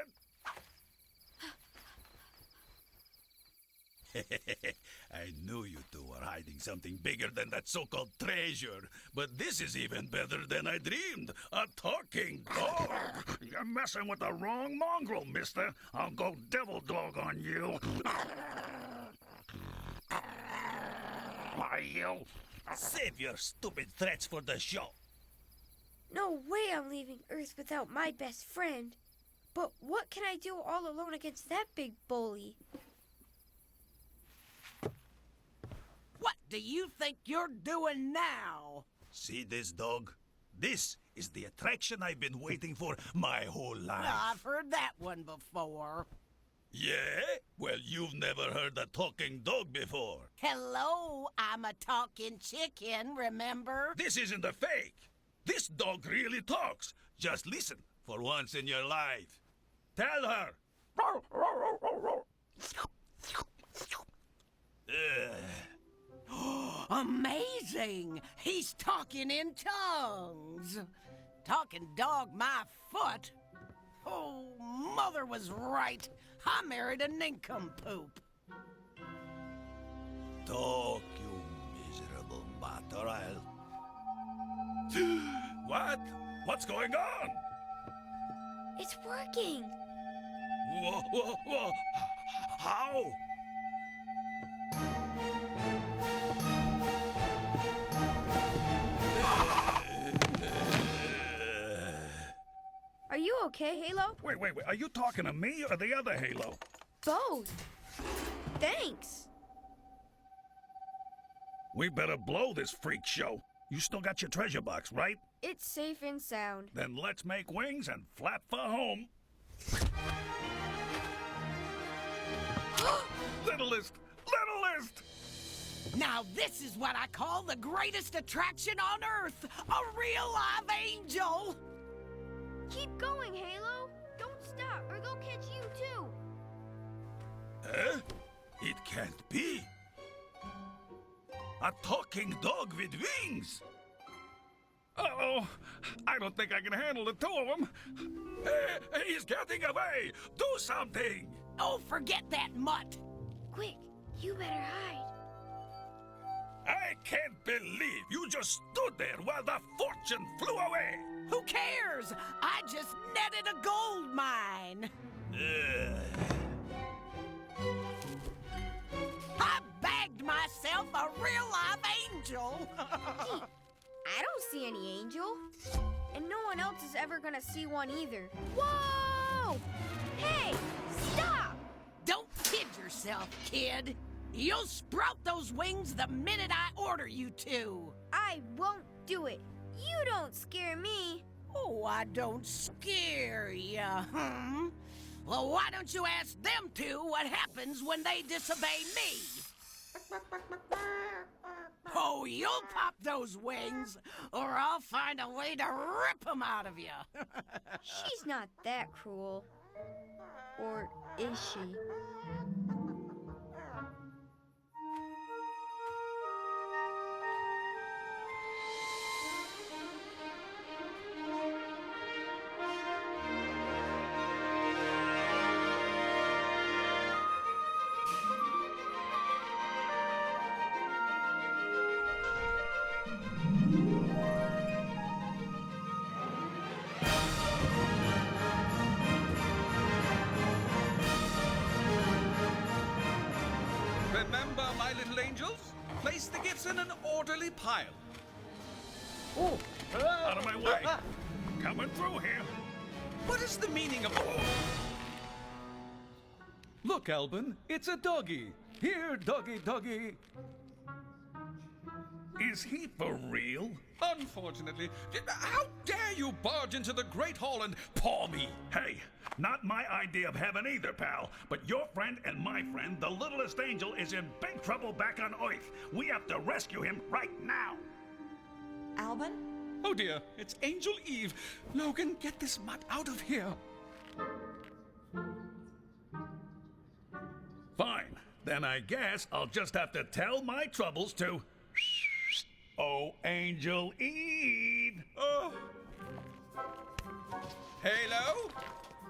I knew you two were hiding something bigger than that so-called treasure, but this is even better than I dreamed. A talking dog. You're messing with the wrong mongrel, mister. I'll go devil dog on you. Why, you... Save your stupid threats for the show. No way I'm leaving Earth without my best friend. But what can I do all alone against that big bully? What do you think you're doing now? See this dog? This is the attraction I've been waiting for my whole life. I've heard that one before. Yeah? Well, you've never heard a talking dog before. Hello, I'm a talking chicken, remember? This isn't a fake. This dog really talks. Just listen for once in your life. Tell her. Amazing! He's talking in tongues. Talking dog my foot. Oh, Mother was right. I married a nincompoop. Talk, you miserable mutt, or I'll... What? What's going on? It's working. Whoa. How? Are you okay, Halo? Wait. Are you talking to me or the other Halo? Both. Thanks. We better blow this freak show. You still got your treasure box, right? It's safe and sound. Then let's make wings and flap for home. Littlest! Now this is what I call the greatest attraction on Earth. A real live angel. Keep going, Halo. Don't stop, or they'll catch you too. Huh? It can't be. A talking dog with wings. Uh-oh. I don't think I can handle the two of them. He's getting away. Do something. Oh, forget that mutt. Quick, you better hide. I can't believe you just stood there while the fortune flew away. Who cares? I just netted a gold mine. I bagged myself a real live angel. I don't see any angel. And no one else is ever gonna see one either. Whoa! Hey, stop! Don't kid yourself, kid. You'll sprout those wings the minute I order you to. I won't do it. You don't scare me. Oh, I don't scare ya, huh? Well, why don't you ask them two what happens when they disobey me? Oh, you'll pop those wings, or I'll find a way to rip them out of you. She's not that cruel. Or is she? Remember, my little angels? Place the gifts in an orderly pile. Oh, out of my way. Coming through here. What is the meaning of... Look, Albin, it's a doggy. Here, doggy, doggy. Is he for real? Unfortunately, how dare you barge into the Great Hall and paw me? Hey, not my idea of heaven either, pal. But your friend and my friend, the littlest angel, is in big trouble back on Earth. We have to rescue him right now. Albin? Oh dear, it's Angel Eve. Logan, get this mutt out of here. Fine. Then I guess I'll just have to tell my troubles to... Oh, Angel Eve! Oh. Halo?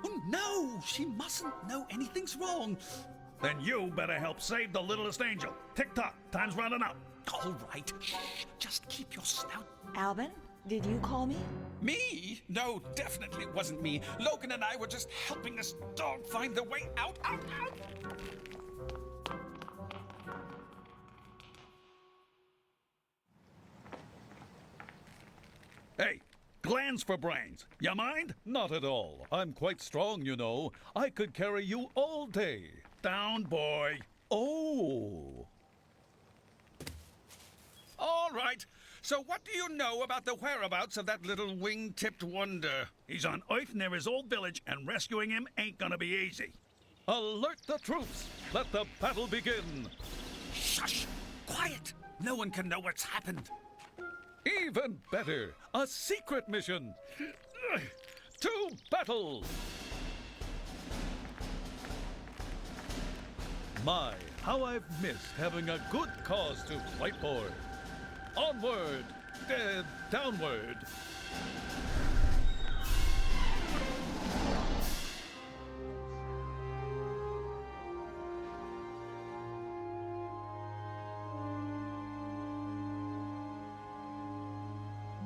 Oh no, she mustn't know anything's wrong. Then you better help save the littlest angel. Tick-tock, time's running out. All right, shh, just keep your snout. Albin, did you call me? Me? No, definitely wasn't me. Logan and I were just helping this dog find the way out. Hey, glands for brains. You mind? Not at all. I'm quite strong, you know. I could carry you all day. Down, boy. Oh. All right. So what do you know about the whereabouts of that little wing-tipped wonder? He's on Earth near his old village, and rescuing him ain't gonna be easy. Alert the troops! Let the battle begin! Shush! Quiet! No one can know what's happened. Even better, a secret mission! To battle! My, how I've missed having a good cause to fight for. Onward! Downward!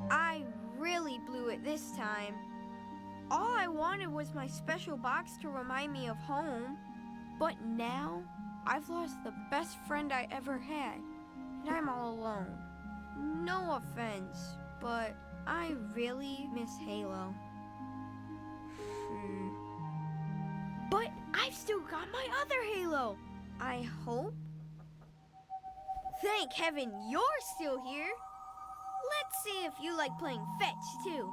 I really blew it this time. All I wanted was my special box to remind me of home. But now, I've lost the best friend I ever had, and I'm all alone. No offense, but I really miss Halo. But I've still got my other Halo. I hope. Thank heaven you're still here. Let's see if you like playing fetch, too.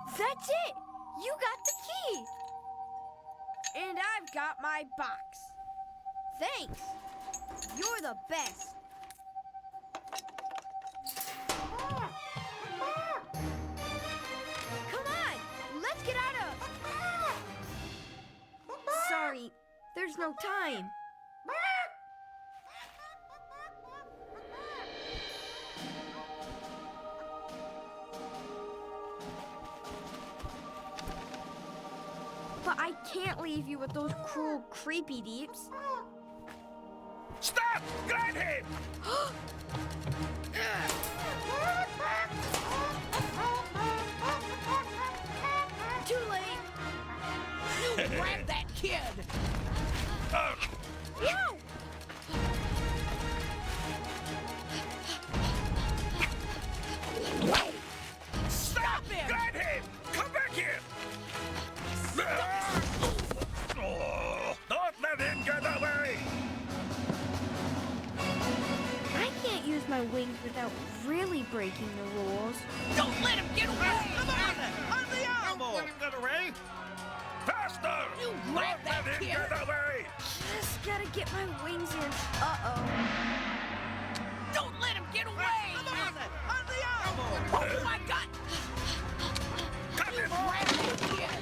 That's it! You got the key! And I've got my box. Thanks. You're the best. Come on, let's get out of... Sorry, there's no time. I can't leave you with those cruel, creepy deeps. Stop! Grab him! Too late. You grab that kid! No! Stop him! Grab him! Come back here! Oh, don't let him get away! I can't use my wings without really breaking the rules. Don't let him get away! Come on the elbow! Let him get away. Faster! You grab Don't that let him kid! get away! Just gotta get my wings in. Uh-oh. Don't let him get away! On the elbow! Oh my God! Cut him! Grab that kid!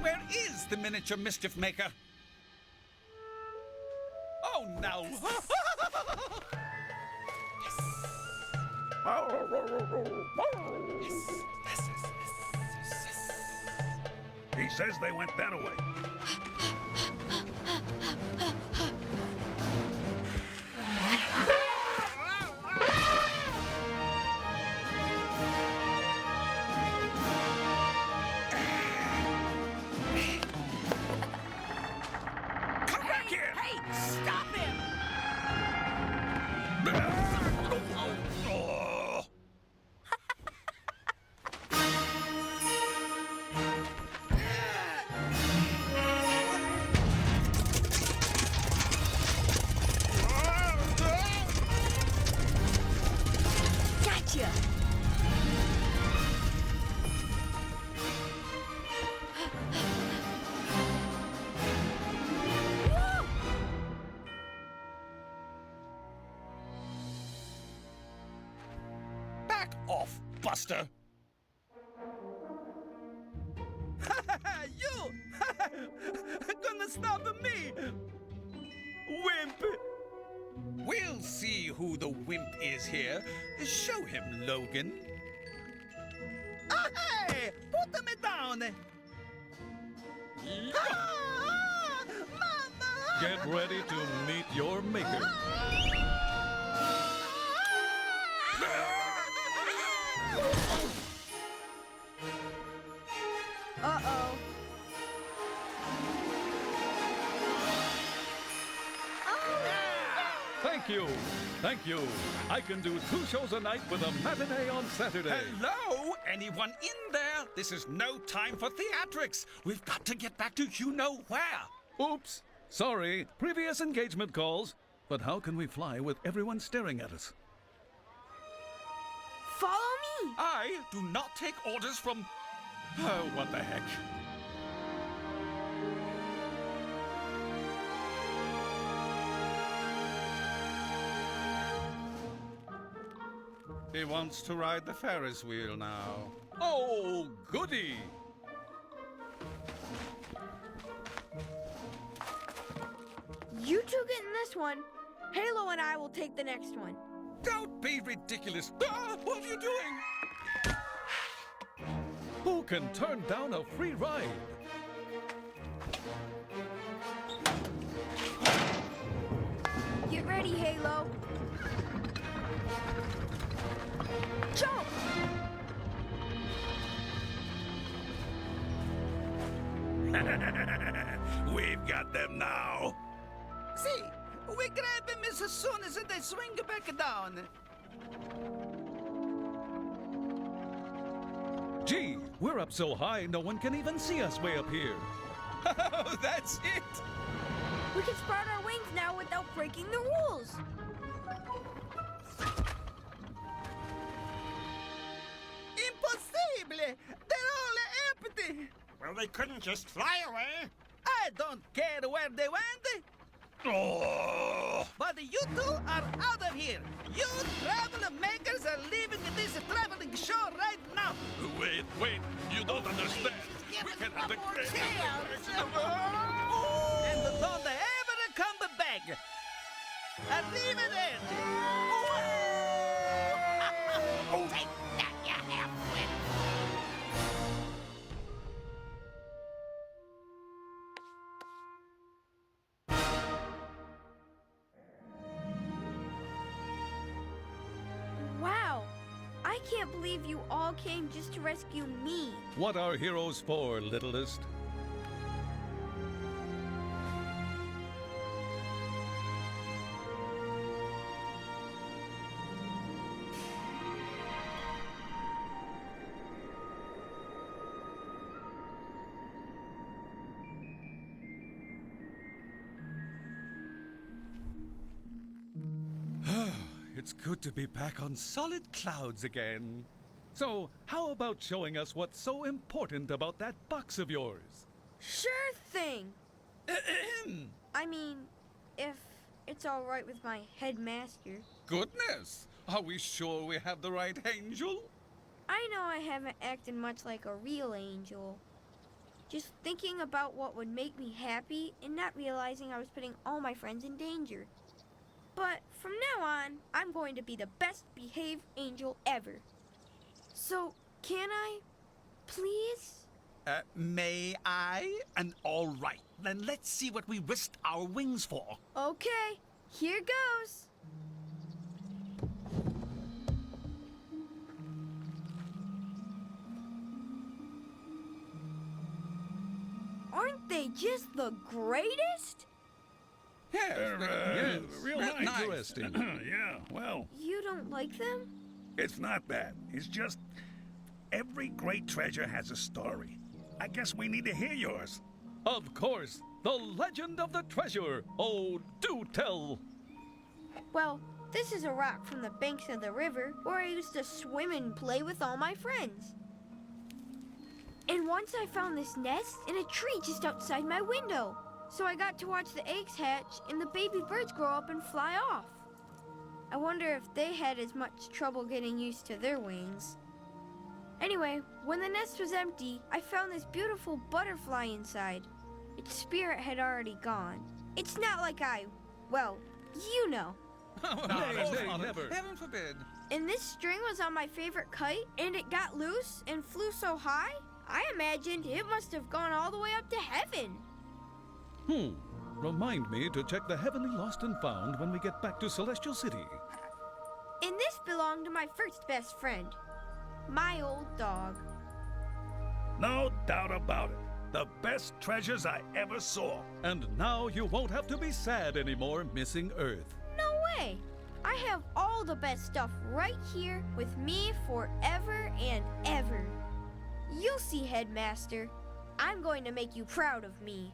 Where is the miniature mischief maker? Oh, no! He says they went that way. Come back here! Hey, stop him! Oh. Gotcha! Back off, Buster! You! Gonna stop me! Wimp! We'll see who the wimp is here. Show him, Logan. Hey! Put me down! Mama! Get ready to meet your maker. Uh-oh. Thank you. Thank you. I can do 2 shows a night with a matinee on Saturday. Hello? Anyone in there? This is no time for theatrics. We've got to get back to you-know-where. Oops. Sorry. Previous engagement calls. But how can we fly with everyone staring at us? Follow me! I do not take orders from... Oh, what the heck. He wants to ride the Ferris wheel now. Oh, goody. You two get in this one. Halo and I will take the next one. Don't be ridiculous. Ah, what are you doing? Who can turn down a free ride? Get ready, Halo. Jump! We've got them now. See, we grab him as soon as they swing back down. Gee, we're up so high no one can even see us way up here. Oh, that's it. We can sprout our wings now without breaking the rules. Impossible! They're all empty! Well, they couldn't just fly away. I don't care where they went, Oh. but you two are out of here. You travel makers are leaving this traveling show right now. Wait, you don't understand. Give We us can one have the more greatest chance. And don't ever come back. Arrivederci. Take that! can't believe you all came just to rescue me. What are heroes for, littlest? It's good to be back on solid clouds again. So, how about showing us what's so important about that box of yours? Sure thing. I mean, if it's all right with my headmaster. Goodness! Are we sure we have the right angel? I know I haven't acted much like a real angel. Just thinking about what would make me happy and not realizing I was putting all my friends in danger. But from now on, I'm going to be the best behaved angel ever. So, can I, please? May I? And all right, then let's see what we risked our wings for. Okay, here goes. Aren't they just the greatest? Yes, real interesting. Yeah, well, You don't like them? it's not that. It's just every great treasure has a story. I guess we need to hear yours. Of course, the legend of the treasure. Oh, do tell. Well, this is a rock from the banks of the river where I used to swim and play with all my friends. And once I found this nest in a tree just outside my window. So I got to watch the eggs hatch and the baby birds grow up and fly off. I wonder if they had as much trouble getting used to their wings. Anyway, when the nest was empty, I found this beautiful butterfly inside. Its spirit had already gone. It's not like well, you know. Never. Heaven forbid. And this string was on my favorite kite, and it got loose and flew so high, I imagined it must have gone all the way up to heaven. Remind me to check the Heavenly Lost and Found when we get back to Celestial City. And this belonged to my first best friend, my old dog. No doubt about it. The best treasures I ever saw. And now you won't have to be sad anymore missing Earth. No way! I have all the best stuff right here with me forever and ever. You'll see, Headmaster. I'm going to make you proud of me.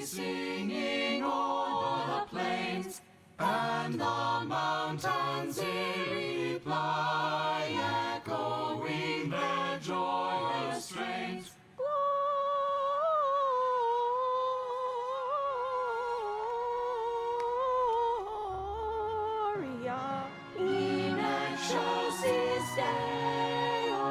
Singing o'er the plains and the mountains in reply, echoing their joyous strains. Gloria in excelsis Deo.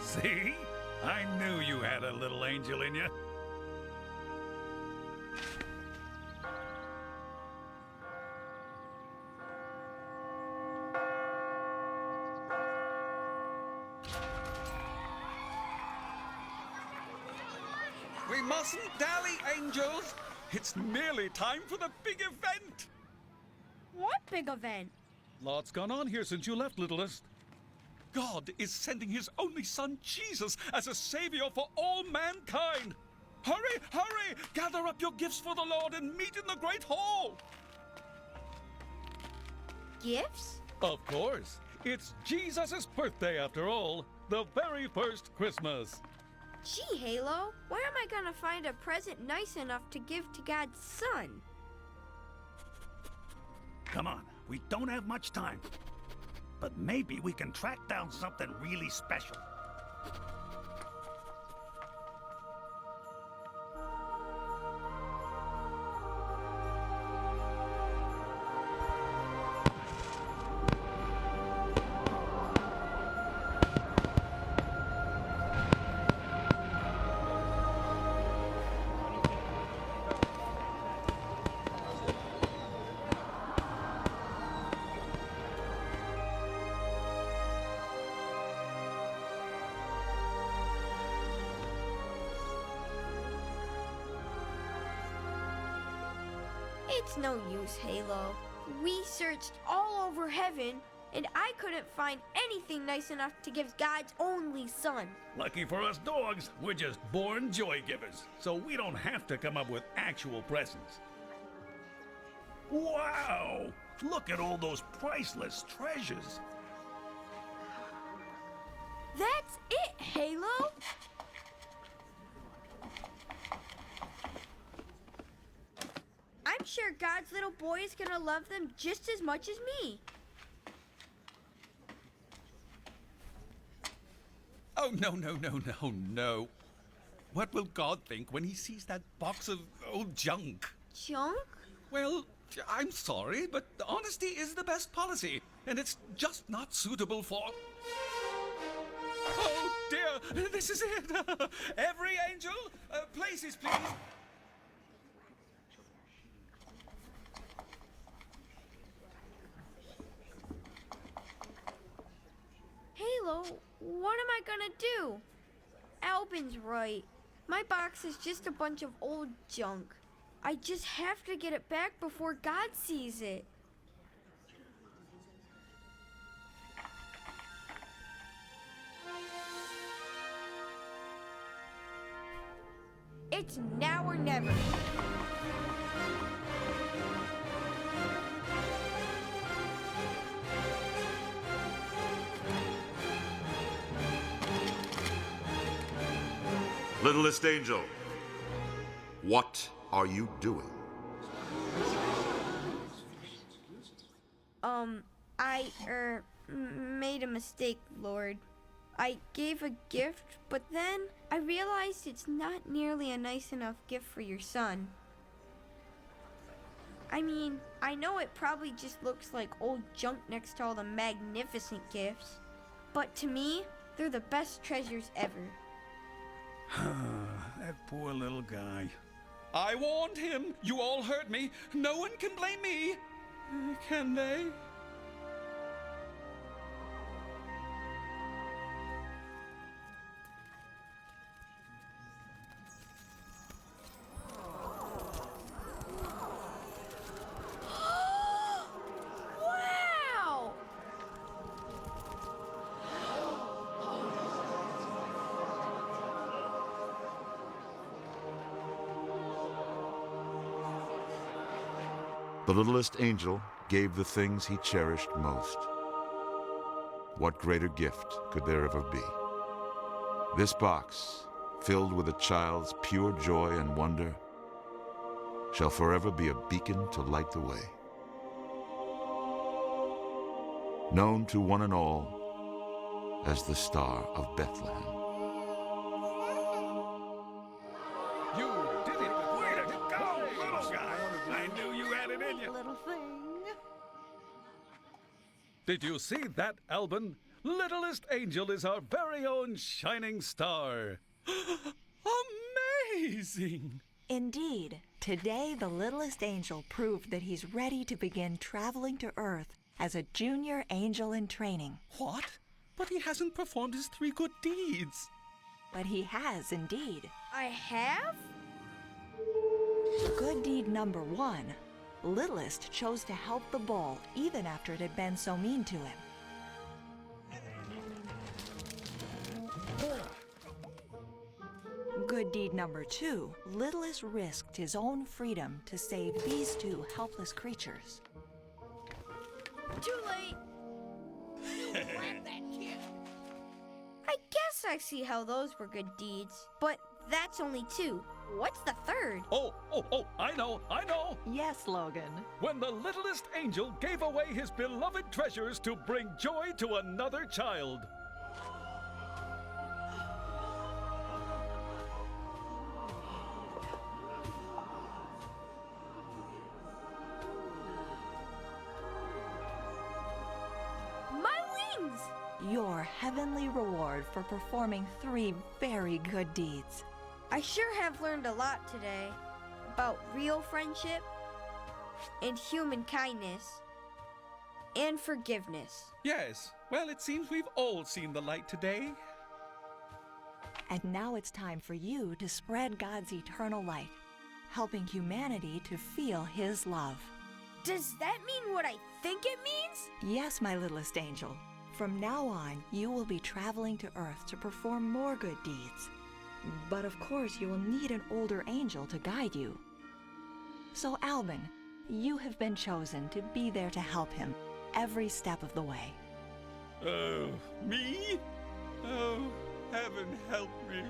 See? I knew you had a little angel in you. We mustn't dally, angels. It's nearly time for the big event. What big event? Lots gone on here since you left, littlest. God is sending his only son, Jesus, as a savior for all mankind. Hurry, hurry! Gather up your gifts for the Lord and meet in the great hall. Gifts? Of course. It's Jesus' birthday, after all. The very first Christmas. Gee, Halo, where am I gonna find a present nice enough to give to God's son? Come on, we don't have much time. But maybe we can track down something really special. It's no use, Halo. We searched all over heaven, and I couldn't find anything nice enough to give God's only son. Lucky for us dogs, we're just born joy givers, so we don't have to come up with actual presents. Wow! Look at all those priceless treasures. That's it, Halo! I'm sure God's little boy is gonna love them just as much as me. Oh, no, no, no, no, no. What will God think when he sees that box of old junk? Junk? Well, I'm sorry, but honesty is the best policy, and it's just not suitable for... Oh, dear, this is it. Every angel, places, please. Halo, what am I gonna do? Albin's right. My box is just a bunch of old junk. I just have to get it back before God sees it. It's now or never. Littlest angel, what are you doing? I made a mistake, Lord. I gave a gift, but then I realized it's not nearly a nice enough gift for your son. I mean, I know it probably just looks like old junk next to all the magnificent gifts, but to me, they're the best treasures ever. That poor little guy. I warned him. You all heard me. No one can blame me. Can they? Wow! The littlest angel gave the things he cherished most. What greater gift could there ever be? This box, filled with a child's pure joy and wonder, shall forever be a beacon to light the way. Known to one and all as the Star of Bethlehem. You did it. Way to go, little guy. I knew you had it in you. Little thing. Did you see that, Albin? Littlest angel is our very own shining star. Amazing! Indeed, today the littlest angel proved that he's ready to begin traveling to Earth as a junior angel in training. What? But he hasn't performed his 3 good deeds. But he has indeed. I have? Good deed number 1. Littlest chose to help the bull even after it had been so mean to him. Good deed number 2. Littlest risked his own freedom to save these 2 helpless creatures. Too late. Grab that kid. I guess I see how those were good deeds. But that's only 2. What's the 3rd? Oh, I know. Yes, Logan. When the littlest angel gave away his beloved treasures to bring joy to another child. My wings! Your heavenly reward for performing 3 very good deeds. I sure have learned a lot today about real friendship and human kindness and forgiveness. Yes, well, it seems we've all seen the light today. And now it's time for you to spread God's eternal light, helping humanity to feel His love. Does that mean what I think it means? Yes, my littlest angel. From now on, you will be traveling to Earth to perform more good deeds. But of course, you will need an older angel to guide you. So, Albin, you have been chosen to be there to help him every step of the way. Oh, me? Oh, heaven help me.